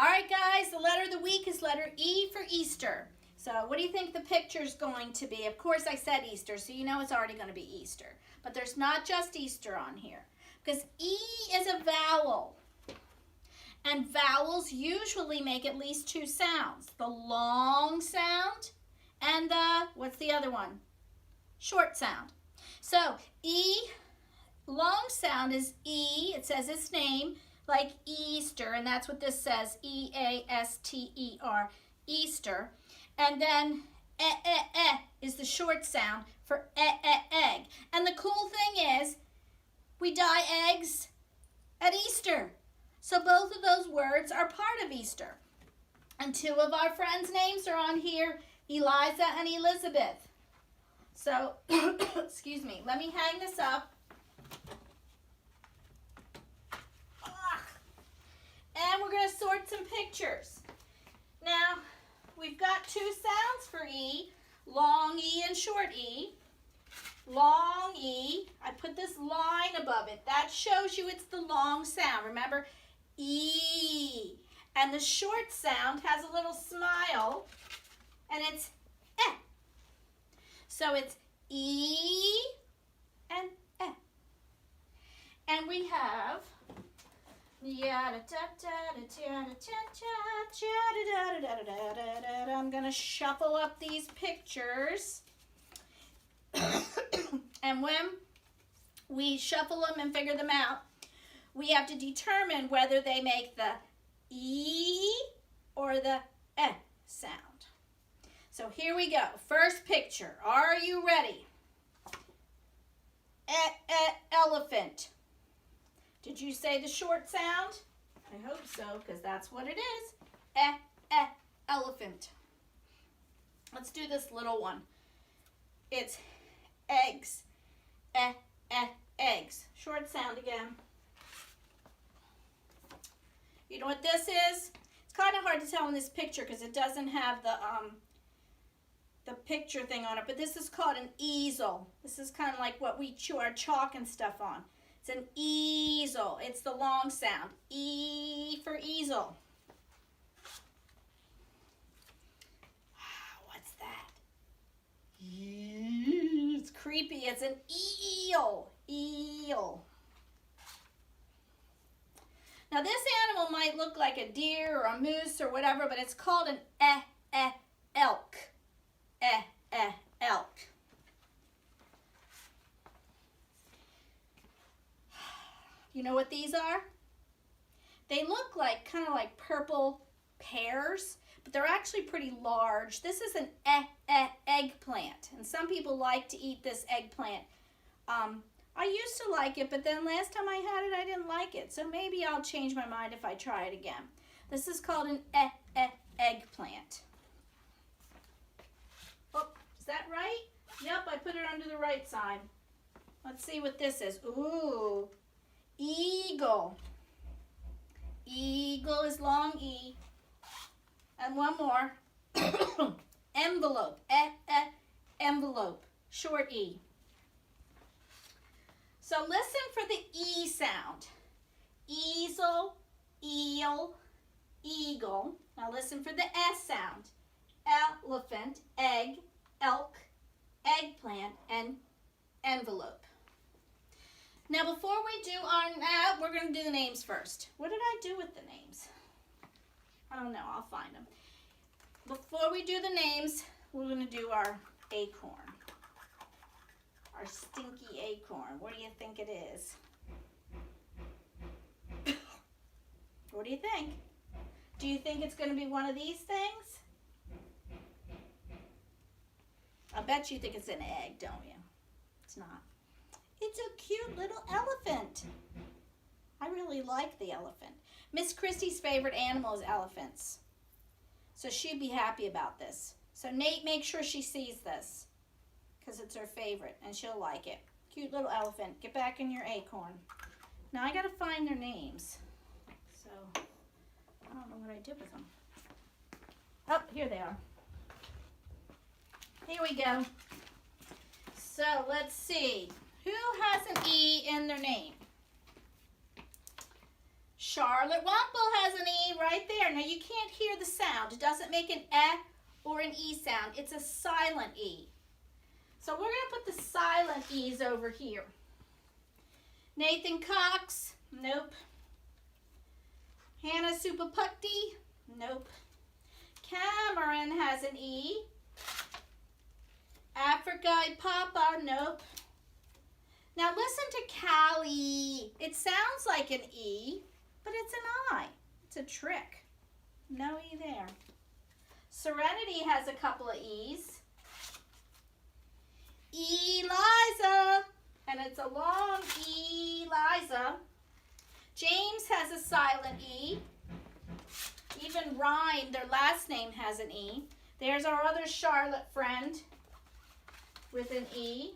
All right, guys, the letter of the week is letter E for Easter. So what do you think the picture is going to be? Of course, I said Easter, so you know it's already going to be Easter. But there's not just Easter on here, because E is a vowel. And vowels usually make at least two sounds. The long sound and the, what's the other one? Short sound. So E, long sound is E. It says its name, like Easter, and that's what this says, E-A-S-T-E-R, Easter. And then is the short sound for egg. And the cool thing is, we dye eggs at Easter. So both of those words are part of Easter. And two of our friends' names are on here, Eliza and Elizabeth. So, excuse me, let me hang this up. And we're going to sort some pictures. Now, we've got two sounds for E, long E and short E. Long E, I put this line above it. That shows you it's the long sound. Remember, E. And the short sound has a little smile, and it's eh. So it's E and eh. And we have I'm going to shuffle up these pictures. And when we shuffle them and figure them out, we have to determine whether they make the E or the eh sound. So here we go. First picture. Are you ready? Elephant. Did you say the short sound? I hope so, because that's what it is. Elephant. Let's do this little one. It's eggs. Eggs. Short sound again. You know what this is? It's kind of hard to tell in this picture because it doesn't have the picture thing on it, but this is called an easel. This is kind of like what we chew our chalk and stuff on. It's an easel. It's the long sound. E for easel. What's that? It's creepy. It's an eel. Eel. Now this animal might look like a deer or a moose or whatever, but it's called an elk. Elk. You know what these are? They look like kind of like purple pears, but they're actually pretty large. This is an eggplant, and some people like to eat this eggplant. I used to like it, but then last time I had it, I didn't like it. So maybe I'll change my mind if I try it again. This is called an eggplant. Oh, is that right? Yep, I put it under the right side. Let's see what this is. Ooh, eagle. Eagle is long E. And one more. Envelope. Envelope. Short E. So listen for the E sound. Easel, eel, eagle. Now listen for the S sound. Elephant, egg, elk, eggplant, and envelope. Now before we do we're going to do the names first. What did I do with the names? I don't know. I'll find them. Before we do the names, we're going to do our acorn. Our stinky acorn. What do you think it is? What do you think? Do you think it's going to be one of these things? I bet you think it's an egg, don't you? It's not. It's a cute little elephant. I really like the elephant. Miss Christie's favorite animal is elephants. So she'd be happy about this. So Nate, make sure she sees this, because it's her favorite, and she'll like it. Cute little elephant. Get back in your acorn. Now I got to find their names. So I don't know what I did with them. Oh, here they are. Here we go. So let's see. Who has an E in their name? Charlotte Wample has an E right there. Now you can't hear the sound. It doesn't make an eh or an E sound. It's a silent E. So we're going to put the silent E's over here. Nathan Cox, nope. Hannah Supapukti, nope. Cameron has an E. Africa Papa, nope. Now listen to Callie. It sounds like an E, but it's an I. It's a trick. No E there. Serenity has a couple of E's. Eliza, and it's a long E, Liza. James has a silent E. Even Ryan, their last name has an E. There's our other Charlotte friend with an E.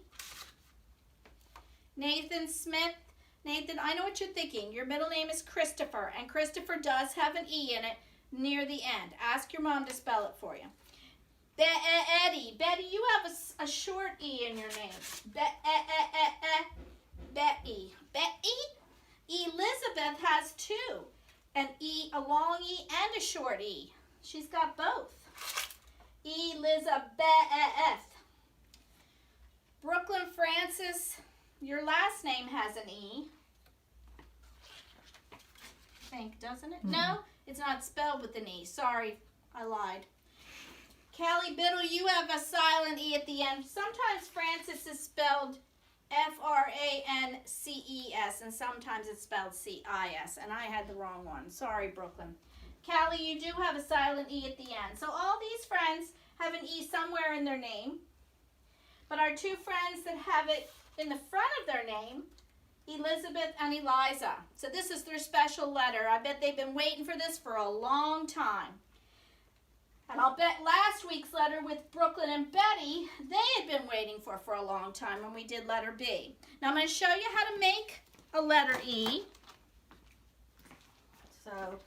Nathan Smith. Nathan, I know what you're thinking. Your middle name is Christopher, and Christopher does have an E in it near the end. Ask your mom to spell it for you. Eddie. Betty, you have a short E in your name. Betty. Betty? Elizabeth has two. An E, a long E, and a short E. She's got both. Elizabeth. Brooklyn Francis, your last name has an E. I think, doesn't it? Mm-hmm. No, it's not spelled with an E. Sorry, I lied. Callie Biddle, you have a silent E at the end. Sometimes Francis is spelled Frances, and sometimes it's spelled CIS, and I had the wrong one. Sorry, Brooklyn. Callie, you do have a silent E at the end. So all these friends have an E somewhere in their name, but our two friends that have it in the front of their name, Elizabeth and Eliza. So this is their special letter. I bet they've been waiting for this for a long time. And I'll bet last week's letter with Brooklyn and Betty, they had been waiting for a long time when we did letter B. Now I'm going to show you how to make a letter E. So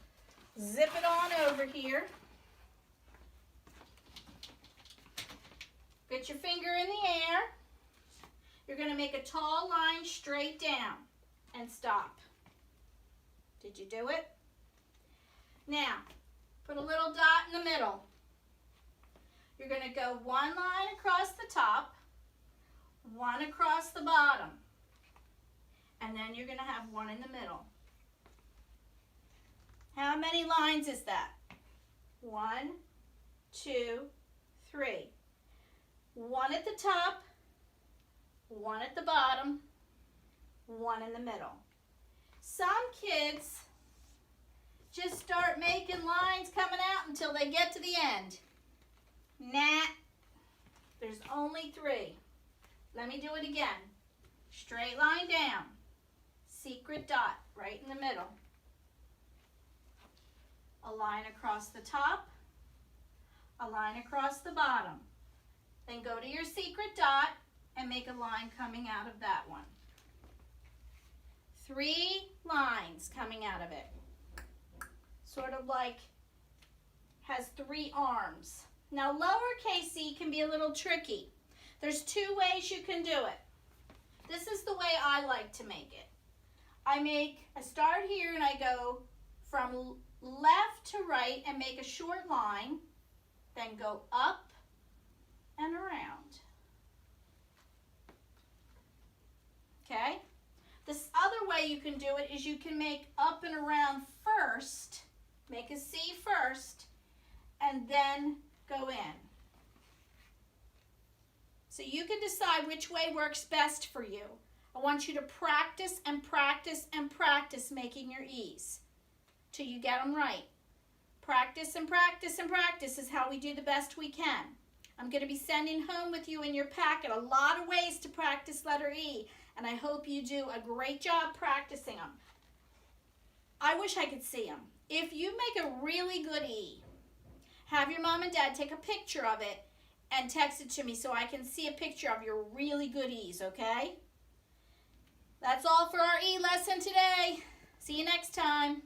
zip it on over here. Get your finger in the air. You're going to make a tall line straight down and stop. Did you do it? Now, put a little dot in the middle. You're going to go one line across the top, one across the bottom, and then you're going to have one in the middle. How many lines is that? 1, 2, 3. One at the top, one at the bottom, one in the middle. Some kids just start making lines coming out until they get to the end. Nah, there's only 3. Let me do it again. Straight line down, secret dot right in the middle. A line across the top, a line across the bottom. Then go to your secret dot and make a line coming out of that one. 3 lines coming out of it. Sort of like has 3 arms. Now lowercase c can be a little tricky. There's 2 ways you can do it. This is the way I like to make it. I start here and I go from left to right and make a short line, then go up and around. Okay? This other way you can do it is you can make up and around first, make a C first, and then go in. So you can decide which way works best for you. I want you to practice and practice and practice making your E's till you get them right. Practice and practice and practice is how we do the best we can. I'm going to be sending home with you in your packet a lot of ways to practice letter E, and I hope you do a great job practicing them. I wish I could see them. If you make a really good E, have your mom and dad take a picture of it and text it to me so I can see a picture of your really good E's, okay? That's all for our E lesson today. See you next time.